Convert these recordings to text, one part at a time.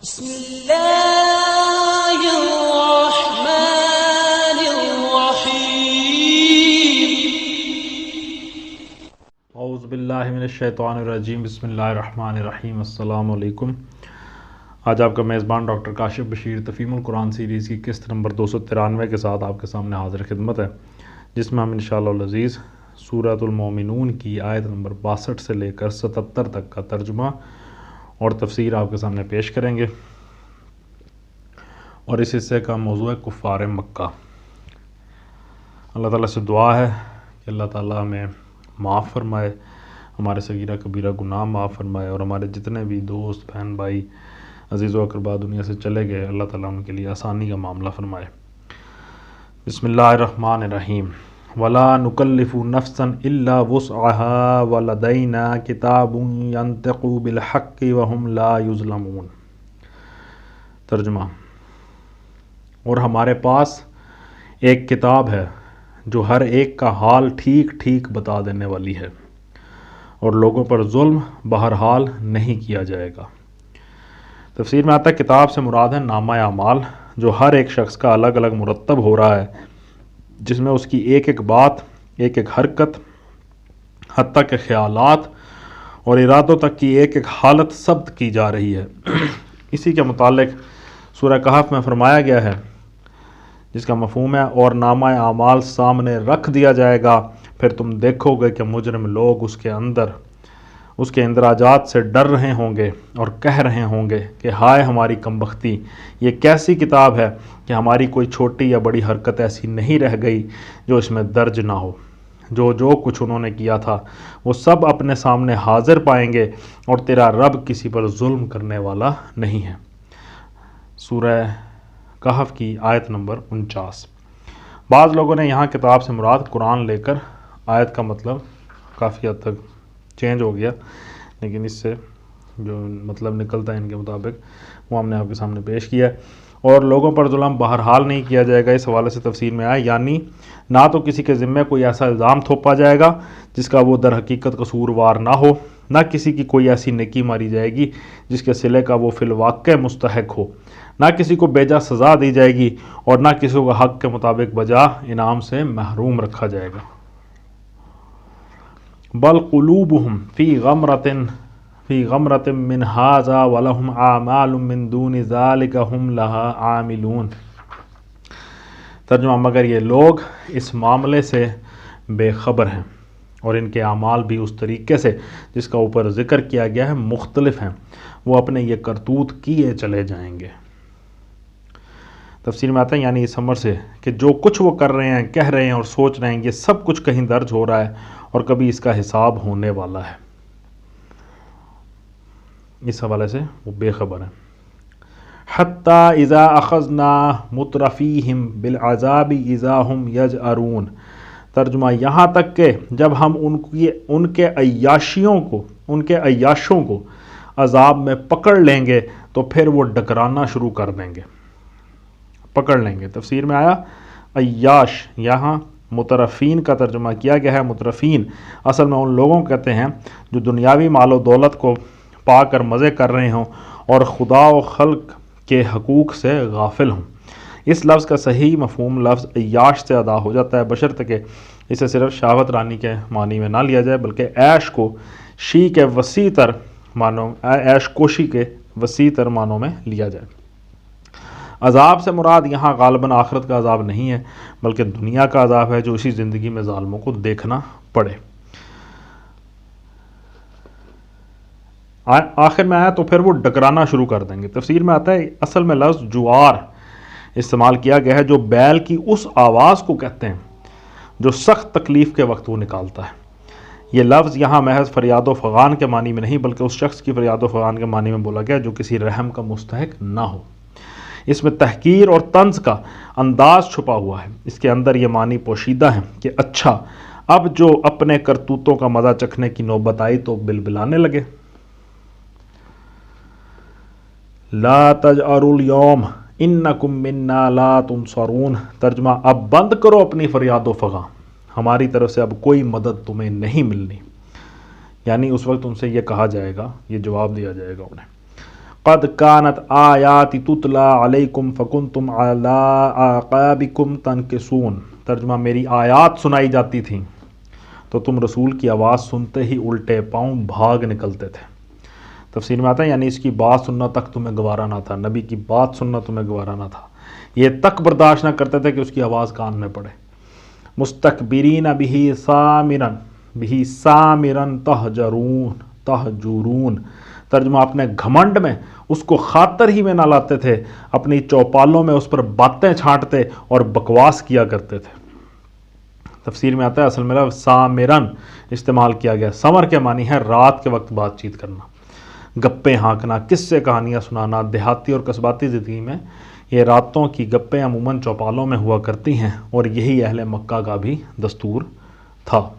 بسم اللہ الرحمن الرحیم اعوذ باللہ من الشیطان الرجیم بسم اللہ الرحمن الرحیم السلام علیکم۔ آج آپ کا میزبان ڈاکٹر کاشف بشیر تفہیم القرآن سیریز کی قسط نمبر 293 کے ساتھ آپ کے سامنے حاضر خدمت ہے، جس میں ہم انشاءاللہ العزیز سورۃ المومنون کی آیت نمبر 62 سے لے کر 77 تک کا ترجمہ اور تفسیر آپ کے سامنے پیش کریں گے، اور اس حصے کا موضوع ہے کفار مکہ۔ اللہ تعالیٰ سے دعا ہے کہ اللہ تعالیٰ ہمیں معاف فرمائے، ہمارے صغیرہ کبیرہ گناہ معاف فرمائے، اور ہمارے جتنے بھی دوست بہن بھائی عزیز و اقربا دنیا سے چلے گئے، اللہ تعالیٰ ان کے لیے آسانی کا معاملہ فرمائے۔ بسم اللہ الرحمن الرحیم۔ وَلَا نُكَلِّفُ نَفْسًا إِلَّا وُسْعَهَا وَلَدَيْنَا كِتَابٌ يَنطِقُ بِالْحَقِّ وَهُمْ لَا يُظْلَمُونَ۔ ترجمہ: اور ہمارے پاس ایک کتاب ہے جو ہر ایک کا حال ٹھیک ٹھیک بتا دینے والی ہے، اور لوگوں پر ظلم بہرحال نہیں کیا جائے گا۔ تفسیر میں آتا ہے کتاب سے مراد ہے نامہ اعمال، جو ہر ایک شخص کا الگ الگ مرتب ہو رہا ہے، جس میں اس کی ایک ایک بات، ایک ایک حرکت، حتیٰ کہ خیالات اور ارادوں تک کی ایک ایک حالت ثبت کی جا رہی ہے۔ اسی کے متعلق سورہ کہف میں فرمایا گیا ہے، جس کا مفہوم ہے اور نامہ اعمال سامنے رکھ دیا جائے گا، پھر تم دیکھو گے کہ مجرم لوگ اس کے اندراجات سے ڈر رہے ہوں گے اور کہہ رہے ہوں گے کہ ہائے ہماری کمبختی، یہ کیسی کتاب ہے کہ ہماری کوئی چھوٹی یا بڑی حرکت ایسی نہیں رہ گئی جو اس میں درج نہ ہو۔ جو کچھ انہوں نے کیا تھا وہ سب اپنے سامنے حاضر پائیں گے، اور تیرا رب کسی پر ظلم کرنے والا نہیں ہے۔ سورہ کہف کی آیت نمبر 49۔ بعض لوگوں نے یہاں کتاب سے مراد قرآن لے کر آیت کا مطلب کافی حد تک چینج ہو گیا، لیکن اس سے جو مطلب نکلتا ہے ان کے مطابق وہ ہم نے آپ کے سامنے پیش کیا ہے۔ اور لوگوں پر ظلم بہرحال نہیں کیا جائے گا، اس حوالے سے تفسیر میں آیا، یعنی نہ تو کسی کے ذمے کوئی ایسا الزام تھوپا جائے گا جس کا وہ در حقیقت قصوروار نہ ہو، نہ کسی کی کوئی ایسی نیکی ماری جائے گی جس کے صلے کا وہ فی الواقع مستحق ہو، نہ کسی کو بیجا سزا دی جائے گی، اور نہ کسی کو حق کے مطابق بجا انعام سے محروم رکھا جائے گا۔ بل قلوبہم فی غمرۃ من ھذا ولہم اعمال من دون ذلک ھم لھا عاملون۔ ترجمہ: مگر یہ لوگ اس معاملے سے بے خبر ہیں، اور ان کے اعمال بھی اس طریقے سے جس کا اوپر ذکر کیا گیا ہے مختلف ہیں، وہ اپنے یہ کرتوت کیے چلے جائیں گے۔ تفسیر میں آتا ہے یعنی اس امر سے کہ جو کچھ وہ کر رہے ہیں، کہہ رہے ہیں اور سوچ رہے ہیں، یہ سب کچھ کہیں درج ہو رہا ہے اور کبھی اس کا حساب ہونے والا ہے۔ اس حوالے سے وہ بے خبر ہیں۔ حتیٰ اذا اخذنا مترفیہم بالعذاب اذا ہم یجأرون۔ ترجمہ: یہاں تک کہ جب ہم ان کے عیاشوں کو عذاب میں پکڑ لیں گے تو پھر وہ ڈکرانا شروع کر دیں گے۔ پکڑ لیں گے، تفسیر میں آیا عیاش، یہاں مترفین کا ترجمہ کیا گیا ہے۔ مترفین اصل میں ان لوگوں کو کہتے ہیں جو دنیاوی مال و دولت کو پا کر مزے کر رہے ہوں اور خدا و خلق کے حقوق سے غافل ہوں۔ اس لفظ کا صحیح مفہوم لفظ عیاش سے ادا ہو جاتا ہے، بشرطے کہ اسے صرف شہوت رانی کے معنی میں نہ لیا جائے، بلکہ عیش کوشی کے وسیع تر معنوں میں لیا جائے۔ عذاب سے مراد یہاں غالباً آخرت کا عذاب نہیں ہے، بلکہ دنیا کا عذاب ہے جو اسی زندگی میں ظالموں کو دیکھنا پڑے۔ آخر میں آیا تو پھر وہ ڈکرانا شروع کر دیں گے۔ تفسیر میں آتا ہے اصل میں لفظ جوار استعمال کیا گیا ہے، جو بیل کی اس آواز کو کہتے ہیں جو سخت تکلیف کے وقت وہ نکالتا ہے۔ یہ لفظ یہاں محض فریاد و فغان کے معنی میں نہیں، بلکہ اس شخص کی فریاد و فغان کے معنی میں بولا گیا جو کسی رحم کا مستحق نہ ہو۔ اس میں تحقیر اور طنز کا انداز چھپا ہوا ہے۔ اس کے اندر یہ معنی پوشیدہ ہے کہ اچھا، اب جو اپنے کرتوتوں کا مزہ چکھنے کی نوبت آئی تو بلبلانے لگے۔ لا تجأروا اليوم انکم منا لا تنصرون۔ ترجمہ: اب بند کرو اپنی فریاد و فغاں، ہماری طرف سے اب کوئی مدد تمہیں نہیں ملنی۔ یعنی اس وقت ان سے یہ کہا جائے گا، یہ جواب دیا جائے گا انہیں، قد کانت آیاتی تتلا علیکم فکنتم علی اعقابکم تنکسون۔ ترجمہ، میری آیات سنائی جاتی تھیں تو تم رسول کی آواز سنتے ہی الٹے پاؤں بھاگ نکلتے تھے۔ تفسیر میں آتا ہے یعنی اس کی بات سننا تک تمہیں گوارا نہ تھا، نبی کی بات سننا تمہیں گوارا نہ تھا، یہ تک برداشت نہ کرتے تھے کہ اس کی آواز کان میں پڑے۔ مستکبرین بہ سامرن تہجرون۔ ترجمہ، اپنے گھمنڈ میں اس کو خاطر ہی میں نہ لاتے تھے، اپنی چوپالوں میں اس پر باتیں چھانٹتے اور بکواس کیا کرتے تھے۔ تفسیر میں آتا ہے اصل میں لفظ سامرن استعمال کیا گیا، سمر کے معنی ہے رات کے وقت بات چیت کرنا، گپیں ہانکنا، قصے کہانیاں سنانا۔ دیہاتی اور قصباتی زندگی میں یہ راتوں کی گپیں عموماً چوپالوں میں ہوا کرتی ہیں، اور یہی اہل مکہ کا بھی دستور تھا۔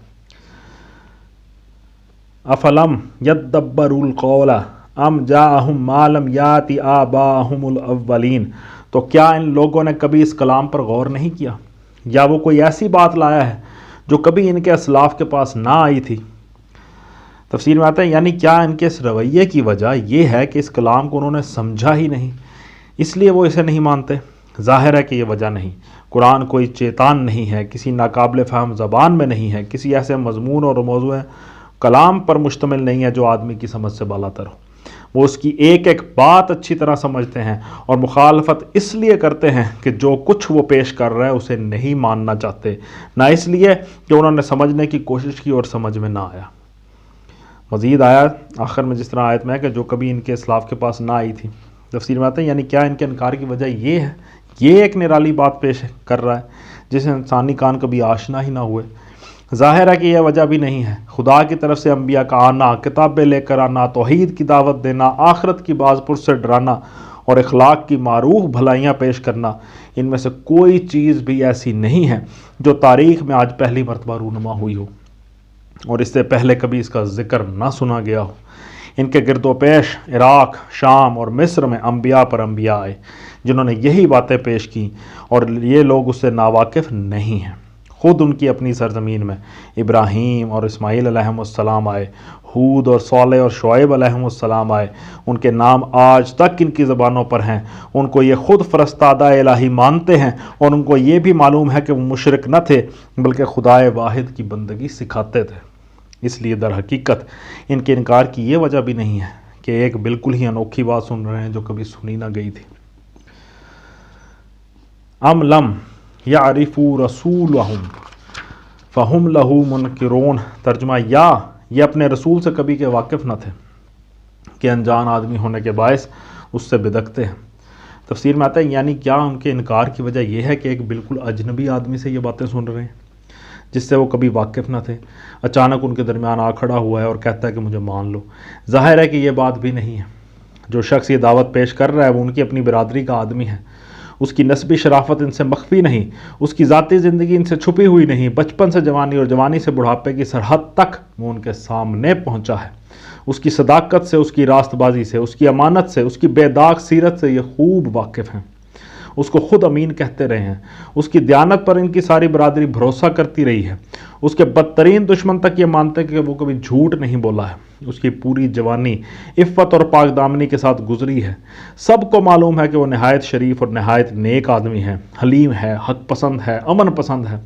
افلم یدبروا القول ام جاءہم ما لم یات آباءہم الاولین۔ تو کیا ان لوگوں نے کبھی اس کلام پر غور نہیں کیا، یا وہ کوئی ایسی بات لایا ہے جو کبھی ان کے اسلاف کے پاس نہ آئی تھی۔ تفسیر میں آتا ہے یعنی کیا ان کے اس رویے کی وجہ یہ ہے کہ اس کلام کو انہوں نے سمجھا ہی نہیں، اس لیے وہ اسے نہیں مانتے؟ ظاہر ہے کہ یہ وجہ نہیں۔ قرآن کوئی چیتان نہیں ہے، کسی ناقابل فہم زبان میں نہیں ہے، کسی ایسے مضمون اور موضوع کلام پر مشتمل نہیں ہے جو آدمی کی سمجھ سے بالاتر ہو۔ وہ اس کی ایک ایک بات اچھی طرح سمجھتے ہیں اور مخالفت اس لیے کرتے ہیں کہ جو کچھ وہ پیش کر رہا ہے اسے نہیں ماننا چاہتے، نہ اس لیے کہ انہوں نے سمجھنے کی کوشش کی اور سمجھ میں نہ آیا۔ مزید آیا آخر میں جس طرح آیت میں ہے کہ جو کبھی ان کے اسلاف کے پاس نہ آئی تھی۔ تفسیر میں آتے ہیں یعنی کیا ان کے انکار کی وجہ یہ ہے، یہ ایک نرالی بات پیش کر رہا ہے جسے انسانی کان کبھی آشنا ہی نہ ہوئے؟ ظاہر ہے کہ یہ وجہ بھی نہیں ہے۔ خدا کی طرف سے انبیاء کا آنا، کتابیں لے کر آنا، توحید کی دعوت دینا، آخرت کی باز پرس سے ڈرانا اور اخلاق کی معروف بھلائیاں پیش کرنا، ان میں سے کوئی چیز بھی ایسی نہیں ہے جو تاریخ میں آج پہلی مرتبہ رونما ہوئی ہو اور اس سے پہلے کبھی اس کا ذکر نہ سنا گیا ہو۔ ان کے گرد و پیش عراق، شام اور مصر میں انبیاء پر انبیاء آئے جنہوں نے یہی باتیں پیش کی، اور یہ لوگ اس سے ناواقف نہیں ہیں۔ خود ان کی اپنی سرزمین میں ابراہیم اور اسماعیل علیہم السلام آئے، ہود اور صالح اور شعیب علیہم السلام آئے، ان کے نام آج تک ان کی زبانوں پر ہیں، ان کو یہ خود فرستادہ الہی مانتے ہیں، اور ان کو یہ بھی معلوم ہے کہ وہ مشرک نہ تھے بلکہ خدائے واحد کی بندگی سکھاتے تھے۔ اس لیے در حقیقت ان کے انکار کی یہ وجہ بھی نہیں ہے کہ ایک بالکل ہی انوکھی بات سن رہے ہیں جو کبھی سنی نہ گئی تھی۔ ام لم یعرفوا رسولہم فہم لہ منکرون۔ ترجمہ، یا یہ اپنے رسول سے کبھی کے واقف نہ تھے کہ انجان آدمی ہونے کے باعث اس سے بدکتے ہیں۔ تفسیر میں آتا ہے یعنی کیا ان کے انکار کی وجہ یہ ہے کہ ایک بالکل اجنبی آدمی سے یہ باتیں سن رہے ہیں جس سے وہ کبھی واقف نہ تھے، اچانک ان کے درمیان آ کھڑا ہوا ہے اور کہتا ہے کہ مجھے مان لو؟ ظاہر ہے کہ یہ بات بھی نہیں ہے۔ جو شخص یہ دعوت پیش کر رہا ہے وہ ان کی اپنی برادری کا آدمی ہے، اس کی نسبی شرافت ان سے مخفی نہیں، اس کی ذاتی زندگی ان سے چھپی ہوئی نہیں، بچپن سے جوانی اور جوانی سے بڑھاپے کی سرحد تک وہ ان کے سامنے پہنچا ہے۔ اس کی صداقت سے، اس کی راست بازی سے، اس کی امانت سے، اس کی بے داغ سیرت سے یہ خوب واقف ہیں۔ اس کو خود امین کہتے رہے ہیں، اس کی دیانت پر ان کی ساری برادری بھروسہ کرتی رہی ہے، اس کے بدترین دشمن تک یہ مانتے ہیں کہ وہ کبھی جھوٹ نہیں بولا ہے، اس کی پوری جوانی عفت اور پاک دامنی کے ساتھ گزری ہے۔ سب کو معلوم ہے کہ وہ نہایت شریف اور نہایت نیک آدمی ہے، حلیم ہے، حق پسند ہے، امن پسند ہے،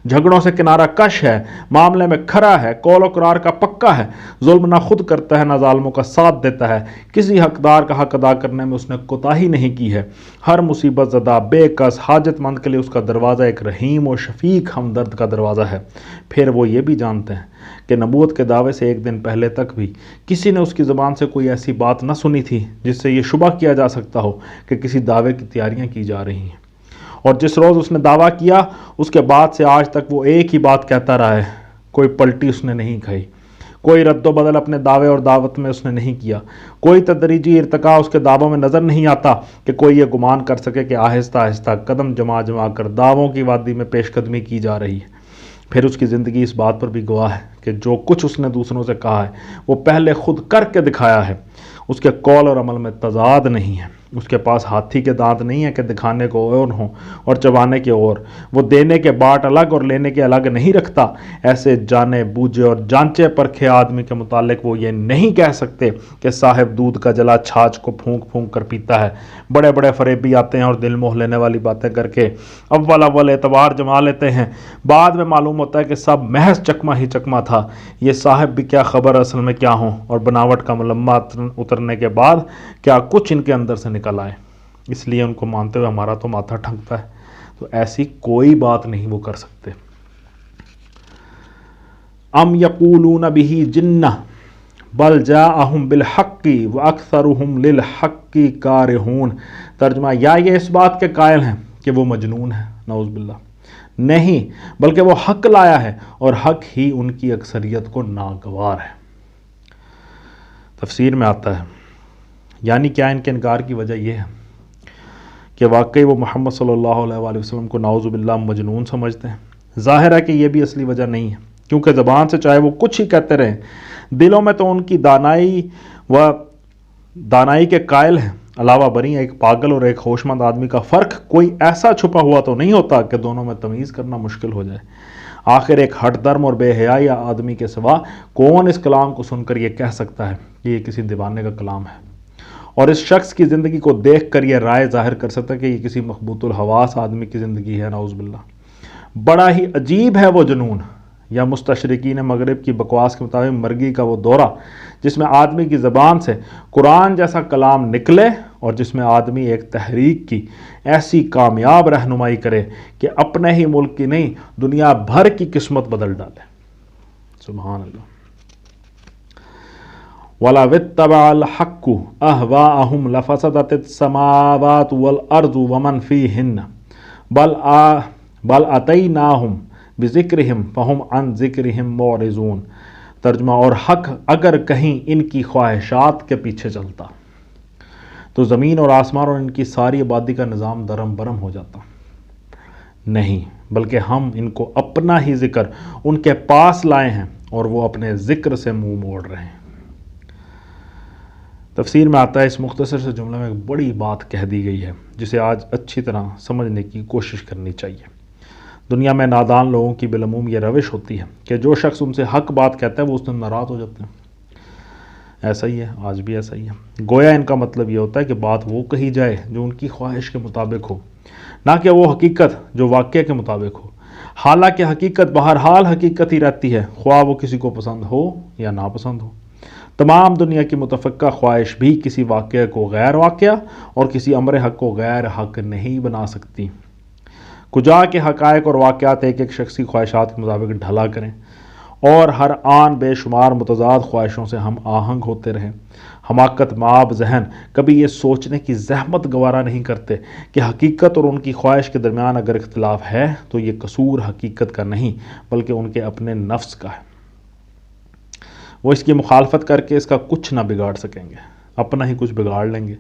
جھگڑوں سے کنارہ کش ہے، معاملے میں کھرا ہے، قول و قرار کا پکا ہے، ظلم نہ خود کرتا ہے نہ ظالموں کا ساتھ دیتا ہے، کسی حقدار کا حق ادا کرنے میں اس نے کوتاہی نہیں کی ہے، ہر مصیبت زدہ، بے کس، حاجت مند کے لیے اس کا دروازہ ایک رحیم و شفیق ہمدرد کا دروازہ ہے۔ پھر وہ یہ بھی جانتے ہیں کہ نبوت کے دعوے سے ایک دن پہلے تک بھی کسی نے اس کی زبان سے کوئی ایسی بات نہ سنی تھی جس سے یہ شبہ کیا جا سکتا ہو کہ کسی دعوے کی تیاریاں کی جا رہی ہیں، اور جس روز اس نے دعویٰ کیا اس کے بعد سے آج تک وہ ایک ہی بات کہتا رہا ہے، کوئی پلٹی اس نے نہیں کھائی، کوئی رد و بدل اپنے دعوے اور دعوت میں اس نے نہیں کیا، کوئی تدریجی ارتقاء اس کے دعووں میں نظر نہیں آتا کہ کوئی یہ گمان کر سکے کہ آہستہ آہستہ قدم جما جما کر دعووں کی وادی میں پیش قدمی کی جا رہی ہے۔ پھر اس کی زندگی اس بات پر بھی گواہ ہے کہ جو کچھ اس نے دوسروں سے کہا ہے وہ پہلے خود کر کے دکھایا ہے، اس کے قول اور عمل میں تضاد نہیں ہے۔ اس کے پاس ہاتھی کے دانت نہیں ہیں کہ دکھانے کو اور ہوں اور چبانے کے اور، وہ دینے کے باٹ الگ اور لینے کے الگ نہیں رکھتا۔ ایسے جانے بوجھے اور جانچے پرکھے آدمی کے متعلق وہ یہ نہیں کہہ سکتے کہ صاحب دودھ کا جلا چھاچھ کو پھونک پھونک کر پیتا ہے۔ بڑے بڑے فریبی آتے ہیں اور دل موہ لینے والی باتیں کر کے اول اعتبار جما لیتے ہیں، بعد میں معلوم ہوتا ہے کہ سب محض چکما ہی چکما تھا۔ یہ صاحب بھی کیا خبر اصل میں کیا ہوں، اور بناوٹ کا ملمہ اترنے کے بعد کیا کچھ ان کے اندر سے نکل آئے۔ اس لیے ان کو مانتے ہوئے ہمارا تو ماتھا ٹھنکتا ہے۔ تو ایسی کوئی بات نہیں وہ کر سکتے۔ ام یقولون بہ جنہ بل جاءہم بالحق واکثرہم للحق کارہون۔ ترجمہ، یا یہ اس بات کے قائل ہیں کہ وہ مجنون ہے، نعوذ باللہ، نہیں بلکہ وہ حق لایا ہے اور حق ہی ان کی اکثریت کو ناگوار ہے۔ تفسیر میں آتا ہے یعنی کیا ان کے انکار کی وجہ یہ ہے کہ واقعی وہ محمد صلی اللہ علیہ وآلہ وسلم کو نعوذ باللہ مجنون سمجھتے ہیں؟ ظاہر ہے کہ یہ بھی اصلی وجہ نہیں ہے، کیونکہ زبان سے چاہے وہ کچھ ہی کہتے رہیں، دلوں میں تو ان کی دانائی کے قائل ہیں۔ علاوہ بری ایک پاگل اور ایک ہوش مند آدمی کا فرق کوئی ایسا چھپا ہوا تو نہیں ہوتا کہ دونوں میں تمیز کرنا مشکل ہو جائے۔ آخر ایک ہٹ درم اور بے حیائی آدمی کے سوا کون اس کلام کو سن کر یہ کہہ سکتا ہے کہ یہ کسی دیوانے کا کلام ہے، اور اس شخص کی زندگی کو دیکھ کر یہ رائے ظاہر کر سکتا ہے کہ یہ کسی مخبوط الحواس آدمی کی زندگی ہے، نعوذ باللہ۔ بڑا ہی عجیب ہے وہ جنون، یا مستشرقین مغرب کی بکواس کے مطابق مرگی کا وہ دورہ جس میں آدمی کی زبان سے قرآن جیسا کلام نکلے اور جس میں آدمی ایک تحریک کی ایسی کامیاب رہنمائی کرے کہ اپنے ہی ملک کی نہیں دنیا بھر کی قسمت بدل ڈالے۔ سبحان اللہ۔ وَلَوِ اتَّبَعَ الْحَقُّ أَهْوَاءَهُمْ لَفَسَدَتِ السَّمَاوَاتُ وَالْأَرْضُ وَمَنْ فِيهِنَّ بَلْ أَتَيْنَاهُمْ بِذِكْرِهِمْ فَهُمْ عَنْ ذِكْرِهِمْ مُعْرِضُونَ۔ ترجمہ، اور حق اگر کہیں ان کی خواہشات کے پیچھے چلتا تو زمین اور آسمان اور ان کی ساری آبادی کا نظام درم برم ہو جاتا۔ نہیں، بلکہ ہم ان کو اپنا ہی ذکر ان کے پاس لائے ہیں اور وہ اپنے ذکر سے منہ موڑ رہے ہیں۔ تفسیر میں آتا ہے اس مختصر سے جملے میں ایک بڑی بات کہہ دی گئی ہے جسے آج اچھی طرح سمجھنے کی کوشش کرنی چاہیے۔ دنیا میں نادان لوگوں کی بالعموم یہ روش ہوتی ہے کہ جو شخص ان سے حق بات کہتا ہے وہ اس دن ناراض ہو جاتے ہیں۔ ایسا ہی ہے، آج بھی ایسا ہی ہے۔ گویا ان کا مطلب یہ ہوتا ہے کہ بات وہ کہی جائے جو ان کی خواہش کے مطابق ہو، نہ کہ وہ حقیقت جو واقعہ کے مطابق ہو۔ حالانکہ حقیقت بہرحال حقیقت ہی رہتی ہے، خواہ وہ کسی کو پسند ہو یا ناپسند ہو۔ تمام دنیا کی متفقہ خواہش بھی کسی واقعہ کو غیر واقعہ اور کسی امر حق کو غیر حق نہیں بنا سکتی۔ کجا کے حقائق اور واقعات ایک ایک شخصی خواہشات کے مطابق ڈھلا کریں اور ہر آن بے شمار متضاد خواہشوں سے ہم آہنگ ہوتے رہیں۔ حماقت مآب ذہن کبھی یہ سوچنے کی زحمت گوارا نہیں کرتے کہ حقیقت اور ان کی خواہش کے درمیان اگر اختلاف ہے تو یہ قصور حقیقت کا نہیں بلکہ ان کے اپنے نفس کا ہے۔ وہ اس کی مخالفت کر کے اس کا کچھ نہ بگاڑ سکیں گے، اپنا ہی کچھ بگاڑ لیں گے۔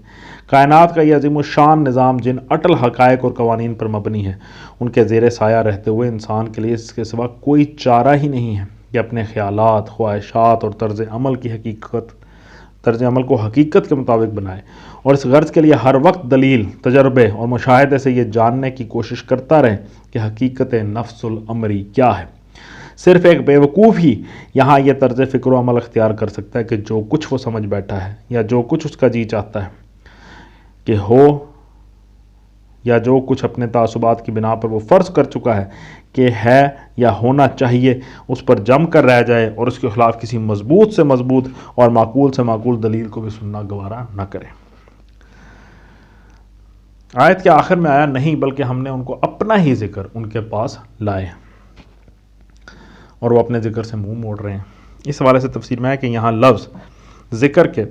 کائنات کا یہ عظیم الشان نظام جن اٹل حقائق اور قوانین پر مبنی ہے، ان کے زیر سایہ رہتے ہوئے انسان کے لیے اس کے سوا کوئی چارہ ہی نہیں ہے کہ اپنے خیالات، خواہشات اور طرز عمل کو حقیقت کے مطابق بنائے، اور اس غرض کے لیے ہر وقت دلیل، تجربے اور مشاہدے سے یہ جاننے کی کوشش کرتا رہے کہ حقیقت نفس الامری کیا ہے۔ صرف ایک بیوقوف ہی یہاں یہ طرز فکر و عمل اختیار کر سکتا ہے کہ جو کچھ وہ سمجھ بیٹھا ہے یا جو کچھ اس کا جی چاہتا ہے کہ ہو، یا جو کچھ اپنے تعصبات کی بنا پر وہ فرض کر چکا ہے کہ ہے یا ہونا چاہیے، اس پر جم کر رہ جائے اور اس کے خلاف کسی مضبوط سے مضبوط اور معقول سے معقول دلیل کو بھی سننا گوارا نہ کرے۔ آیت کے آخر میں آیا نہیں بلکہ ہم نے ان کو اپنا ہی ذکر ان کے پاس لائے ہیں، اور وہ اپنے ذکر سے منہ موڑ رہے ہیں۔ اس حوالے سے تفسیر میں ہے کہ یہاں لفظ ذکر کے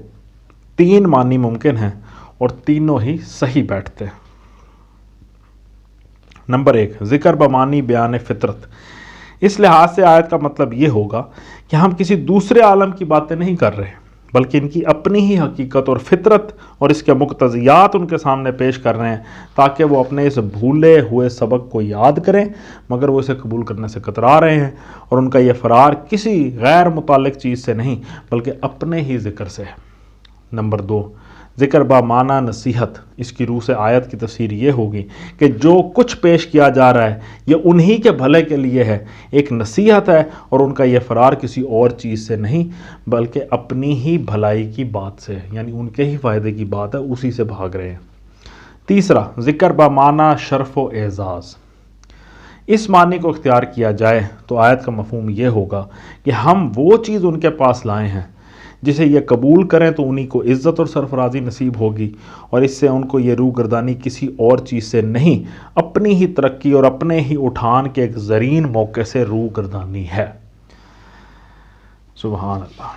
3 معنی ممکن ہیں اور تینوں ہی صحیح بیٹھتے ہیں۔ نمبر 1، ذکر بمعنی بیان فطرت۔ اس لحاظ سے آیت کا مطلب یہ ہوگا کہ ہم کسی دوسرے عالم کی باتیں نہیں کر رہے بلکہ ان کی اپنی ہی حقیقت اور فطرت اور اس کے مقتضیات ان کے سامنے پیش کر رہے ہیں تاکہ وہ اپنے اس بھولے ہوئے سبق کو یاد کریں، مگر وہ اسے قبول کرنے سے کترا رہے ہیں، اور ان کا یہ فرار کسی غیر متعلق چیز سے نہیں بلکہ اپنے ہی ذکر سے ہے۔ نمبر 2، ذکر با معنی نصیحت، اس کی روح سے آیت کی تفسیر یہ ہوگی کہ جو کچھ پیش کیا جا رہا ہے یہ انہی کے بھلے کے لیے ہے، ایک نصیحت ہے، اور ان کا یہ فرار کسی اور چیز سے نہیں بلکہ اپنی ہی بھلائی کی بات سے ہے، یعنی ان کے ہی فائدے کی بات ہے، اسی سے بھاگ رہے ہیں۔ تیسرا، ذکر با معنی شرف و اعزاز، اس معنی کو اختیار کیا جائے تو آیت کا مفہوم یہ ہوگا کہ ہم وہ چیز ان کے پاس لائے ہیں جسے یہ قبول کریں تو انہی کو عزت اور سرفرازی نصیب ہوگی، اور اس سے ان کو یہ روح گردانی کسی اور چیز سے نہیں، اپنی ہی ترقی اور اپنے ہی اٹھان کے ایک زرین موقع سے روح گردانی ہے۔ سبحان اللہ۔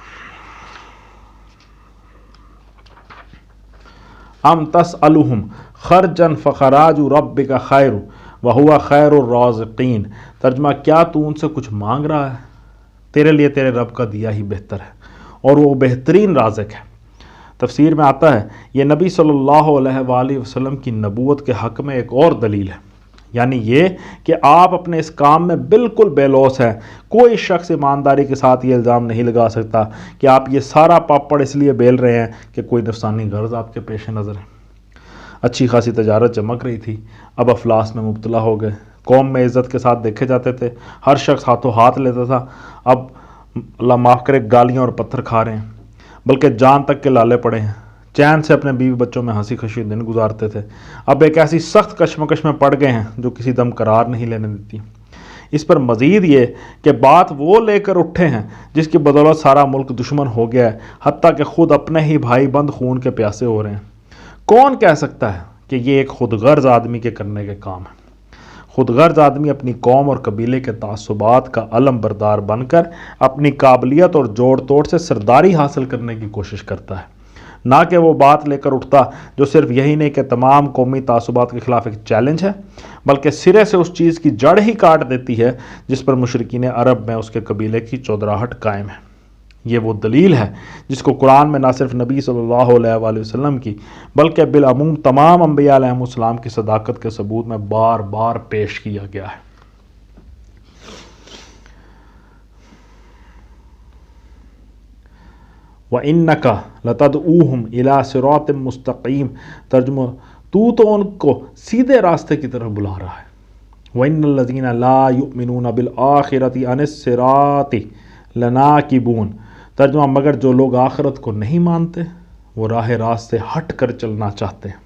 ام تسألہم خرجا فخراج ربک خیر وہو خیر الرازقین، ترجمہ، کیا تو ان سے کچھ مانگ رہا ہے؟ تیرے لیے تیرے رب کا دیا ہی بہتر ہے اور وہ بہترین رازق ہے۔ تفسیر میں آتا ہے یہ نبی صلی اللہ علیہ وآلہ وسلم کی نبوت کے حق میں ایک اور دلیل ہے، یعنی یہ کہ آپ اپنے اس کام میں بالکل بے لوث ہیں۔ کوئی شخص ایمانداری کے ساتھ یہ الزام نہیں لگا سکتا کہ آپ یہ سارا پاپڑ اس لیے بیل رہے ہیں کہ کوئی نفسانی غرض آپ کے پیش نظر ہے۔ اچھی خاصی تجارت چمک رہی تھی، اب افلاس میں مبتلا ہو گئے۔ قوم میں عزت کے ساتھ دیکھے جاتے تھے، ہر شخص ہاتھوں ہاتھ لیتا تھا، اب اللہ معاف کرے گالیاں اور پتھر کھا رہے ہیں، بلکہ جان تک کے لالے پڑے ہیں۔ چین سے اپنے بیوی بچوں میں ہنسی خوشی دن گزارتے تھے، اب ایک ایسی سخت کشمکش میں پڑ گئے ہیں جو کسی دم قرار نہیں لینے دیتی۔ اس پر مزید یہ کہ بات وہ لے کر اٹھے ہیں جس کی بدولت سارا ملک دشمن ہو گیا ہے، حتیٰ کہ خود اپنے ہی بھائی بند خون کے پیاسے ہو رہے ہیں۔ کون کہہ سکتا ہے کہ یہ ایک خود غرض آدمی کے کرنے کے کام ہے؟ خود غرض آدمی اپنی قوم اور قبیلے کے تعصبات کا علم بردار بن کر اپنی قابلیت اور جوڑ توڑ سے سرداری حاصل کرنے کی کوشش کرتا ہے، نہ کہ وہ بات لے کر اٹھتا جو صرف یہی نہیں کہ تمام قومی تعصبات کے خلاف ایک چیلنج ہے، بلکہ سرے سے اس چیز کی جڑ ہی کاٹ دیتی ہے جس پر مشرکین عرب میں اس کے قبیلے کی چودراہٹ قائم ہے۔ یہ وہ دلیل ہے جس کو قرآن میں نہ صرف نبی صلی اللہ علیہ وآلہ وسلم کی بلکہ بالعموم تمام انبیاء علیہ السلام کی صداقت کے ثبوت میں بار بار پیش کیا گیا ہے۔ وَإِنَّكَ لَتَدْعُوهُمْ إِلَىٰ صِرَاطٍ مُسْتَقِيمٍ، ترجمہ، تو ان کو سیدھے راستے کی طرف بلا رہا ہے۔ وَإِنَّ الَّذِينَ لَا يُؤْمِنُونَ بِالْآخِرَةِ عَنِ الصِّرَاطِ لَنَاكِبُونَ، ترجمہ، مگر جو لوگ آخرت کو نہیں مانتے وہ راہ راست سے ہٹ کر چلنا چاہتے ہیں۔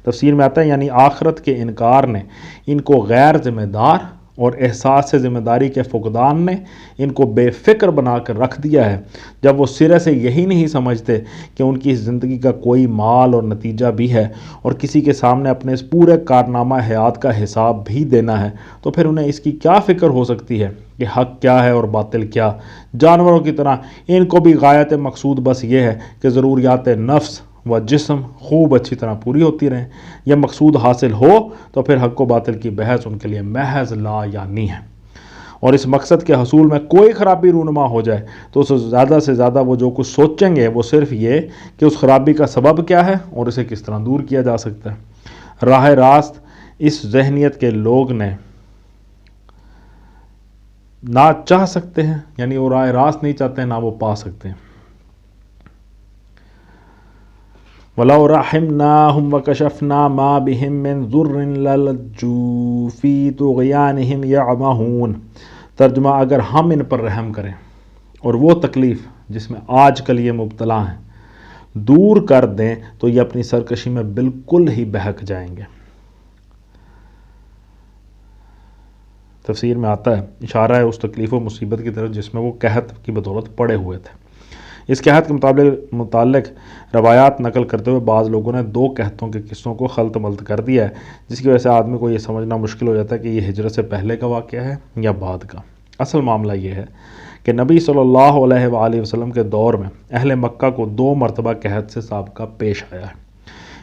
تفسیر میں آتا ہے یعنی آخرت کے انکار نے ان کو غیر ذمہ دار اور احساس سے ذمہ داری کے فقدان نے ان کو بے فکر بنا کر رکھ دیا ہے، جب وہ سرے سے یہی نہیں سمجھتے کہ ان کی اس زندگی کا کوئی مال اور نتیجہ بھی ہے اور کسی کے سامنے اپنے اس پورے کارنامہ حیات کا حساب بھی دینا ہے، تو پھر انہیں اس کی کیا فکر ہو سکتی ہے کہ حق کیا ہے اور باطل کیا؟ جانوروں کی طرح ان کو بھی غایت مقصود بس یہ ہے کہ ضروریات نفس و جسم خوب اچھی طرح پوری ہوتی رہیں۔ یہ مقصود حاصل ہو تو پھر حق و باطل کی بحث ان کے لیے محض لا یعنی ہے، اور اس مقصد کے حصول میں کوئی خرابی رونما ہو جائے تو اس سے زیادہ وہ جو کچھ سوچیں گے وہ صرف یہ کہ اس خرابی کا سبب کیا ہے اور اسے کس طرح دور کیا جا سکتا ہے۔ راہ راست اس ذہنیت کے لوگ نے نہ چاہ سکتے ہیں، یعنی وہ راہ راست نہیں چاہتے ہیں، نہ وہ پا سکتے ہیں۔ وَلَوْ رَحِمْنَاهُمْ وَكَشَفْنَا مَا بِهِمْ مِنْ ضُرٍّ لَلَجُّوا فِي طُغْيَانِهِمْ يَعْمَهُونَ، ترجمہ، اگر ہم ان پر رحم کریں اور وہ تکلیف جس میں آج کل یہ مبتلا ہیں دور کر دیں تو یہ اپنی سرکشی میں بالکل ہی بہک جائیں گے۔ تفسیر میں آتا ہے اشارہ ہے اس تکلیف و مصیبت کی طرف جس میں وہ قحط کی بدولت پڑے ہوئے تھے۔ اس قحط کے متعلق روایات نقل کرتے ہوئے بعض لوگوں نے دو قحطوں کے قصوں کو خلط ملط کر دیا ہے، جس کی وجہ سے آدمی کو یہ سمجھنا مشکل ہو جاتا ہے کہ یہ ہجرت سے پہلے کا واقعہ ہے یا بعد کا۔ اصل معاملہ یہ ہے کہ نبی صلی اللہ علیہ وآلہ وسلم کے دور میں اہل مکہ کو 2 مرتبہ قحط سے سابقہ پیش آیا ہے،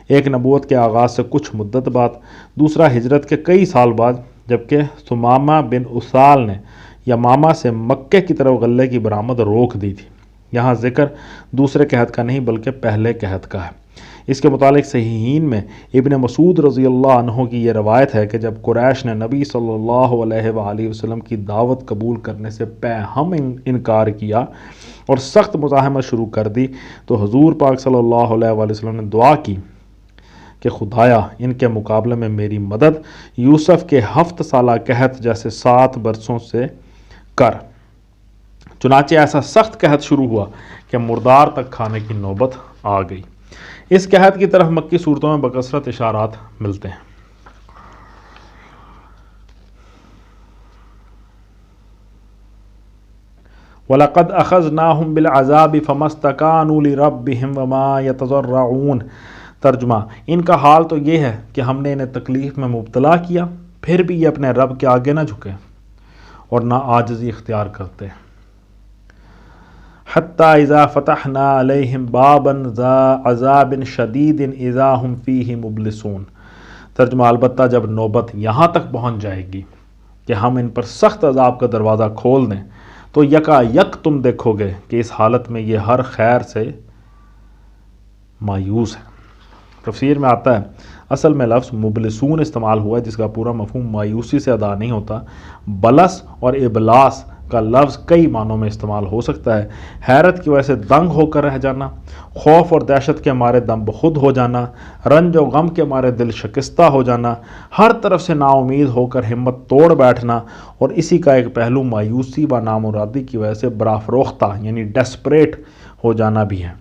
ایک نبوت کے آغاز سے کچھ مدت بعد، دوسرا ہجرت کے کئی سال بعد، جبکہ ثمامہ بن اسال نے یمامہ سے مکے کی طرف غلے کی برآمد روک دی تھی۔ یہاں ذکر دوسرے قحط کا نہیں بلکہ پہلے قحط کا ہے۔ اس کے متعلق صحیحین میں ابن مسعود رضی اللہ عنہ کی یہ روایت ہے کہ جب قریش نے نبی صلی اللہ علیہ وآلہ وسلم کی دعوت قبول کرنے سے ہم انکار کیا اور سخت مزاحمت شروع کر دی تو حضور پاک صلی اللہ علیہ وآلہ وسلم نے دعا کی کہ خدایا ان کے مقابلے میں میری مدد یوسف کے 7 سالہ قحط جیسے 7 برسوں سے کر۔ چنانچہ ایسا سخت قحط شروع ہوا کہ مردار تک کھانے کی نوبت آ گئی۔ اس قحط کی طرف مکی صورتوں میں بکثرت اشارات ملتے ہیں۔ وَلَقَدْ أَخَذْنَاهُمْ بِالْعَذَابِ فَمَا اسْتَكَانُوا لِرَبِّهِمْ وَمَا يَتَضَرَّعُونَ۔ ترجمہ، ان کا حال تو یہ ہے کہ ہم نے انہیں تکلیف میں مبتلا کیا، پھر بھی یہ اپنے رب کے آگے نہ جھکے اور نہ عاجزی اختیار کرتے۔ حَتَّى إِذَا فَتَحْنَا عَلَيْهِمْ بَابًا ذَا عَذَابٍ شَدِيدٍ إِذَا هُمْ فِيهِ مُبْلِسُونَ۔ ترجمہ، البتہ جب نوبت یہاں تک پہنچ جائے گی کہ ہم ان پر سخت عذاب کا دروازہ کھول دیں تو یکا یک تم دیکھو گے کہ اس حالت میں یہ ہر خیر سے مایوس ہے۔ تفسیر میں آتا ہے اصل میں لفظ مبلسون استعمال ہوا ہے جس کا پورا مفہوم مایوسی سے ادا نہیں ہوتا۔ بلس اور ابلاس کا لفظ کئی معنوں میں استعمال ہو سکتا ہے۔ حیرت کی وجہ سے دنگ ہو کر رہ جانا، خوف اور دہشت کے مارے دم بخود ہو جانا، رنج و غم کے مارے دل شکستہ ہو جانا، ہر طرف سے نا امید ہو کر ہمت توڑ بیٹھنا، اور اسی کا ایک پہلو مایوسی و نامرادی کی وجہ سے برافروختہ یعنی ڈیسپریٹ ہو جانا بھی ہے،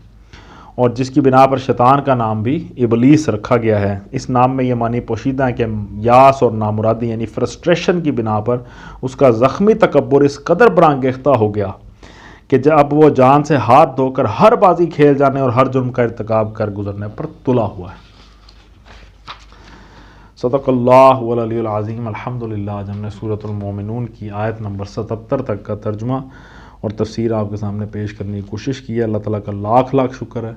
اور جس کی بنا پر شیطان کا نام بھی ابلیس رکھا گیا ہے۔ اس نام میں یہ معنی پوشیدہ ہے کہ یاس اور نامرادی یعنی فرسٹریشن کی بنا پر اس کا زخمی تکبر اس قدر برانگیختہ ہو گیا کہ جب وہ جان سے ہاتھ دھو کر ہر بازی کھیل جانے اور ہر جرم کا ارتکاب کر گزرنے پر تلا ہوا ہے۔ صدق اللہ العلی العظیم۔ الحمدللہ۔ آج ہم نے سورۃ المومنون کی آیت نمبر 77 تک کا ترجمہ اور تفسیر آپ کے سامنے پیش کرنے کی کوشش کی ہے۔ اللہ تعالیٰ کا لاکھ لاکھ شکر ہے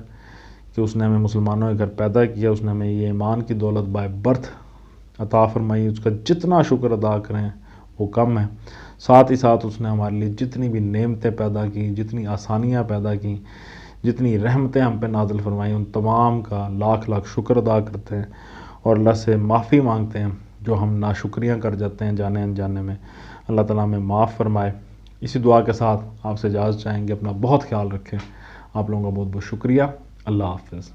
کہ اس نے ہمیں مسلمانوں کے گھر پیدا کیا، اس نے ہمیں یہ ایمان کی دولت بائی برتھ عطا فرمائی۔ اس کا جتنا شکر ادا کریں وہ کم ہے۔ ساتھ ہی ساتھ اس نے ہمارے لیے جتنی بھی نعمتیں پیدا کی، جتنی آسانیاں پیدا کی، جتنی رحمتیں ہم پہ نازل فرمائیں، ان تمام کا لاکھ لاکھ شکر ادا کرتے ہیں اور اللہ سے معافی مانگتے ہیں جو ہم ناشکریاں کر جاتے ہیں جانے انجانے میں۔ اللہ تعالیٰ ہمیں معاف فرمائے۔ اسی دعا کے ساتھ آپ سے اجازت چاہیں گے۔ اپنا بہت خیال رکھیں۔ آپ لوگوں کا بہت بہت شکریہ۔ اللہ حافظ۔